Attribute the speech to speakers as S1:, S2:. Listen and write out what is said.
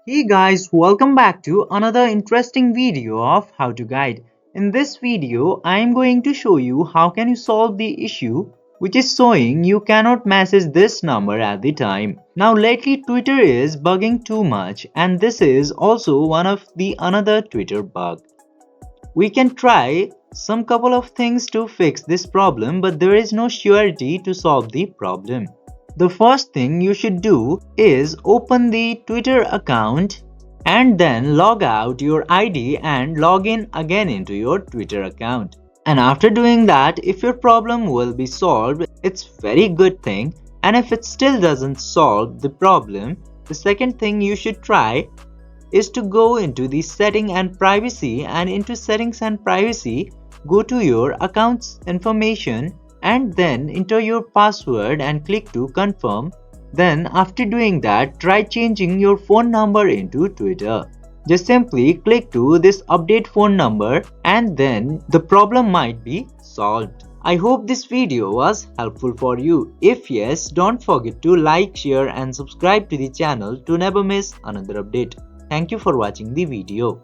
S1: Hey guys, welcome back to another interesting video of How to Guide. In this video, I am going to show you how can you solve the issue which is showing you cannot message this number at the time. Now lately Twitter is bugging too much and this is also one of the another Twitter bug. We can try some couple of things to fix this problem, but there is no surety to solve the problem. The first thing you should do is open the Twitter account and then log out your ID and log in again into your Twitter account. And after doing that, if your problem will be solved, it's very good thing. And if it still doesn't solve the problem, the second thing you should try is to go into the setting and privacy, and into settings and privacy go to your accounts information and then enter your password and click to confirm. Then after doing that, try changing your phone number into Twitter. Just simply click to this update phone number and then the problem might be solved. I hope this video was helpful for you. If yes, don't forget to like, share and subscribe to the channel to never miss another update. Thank you for watching the video.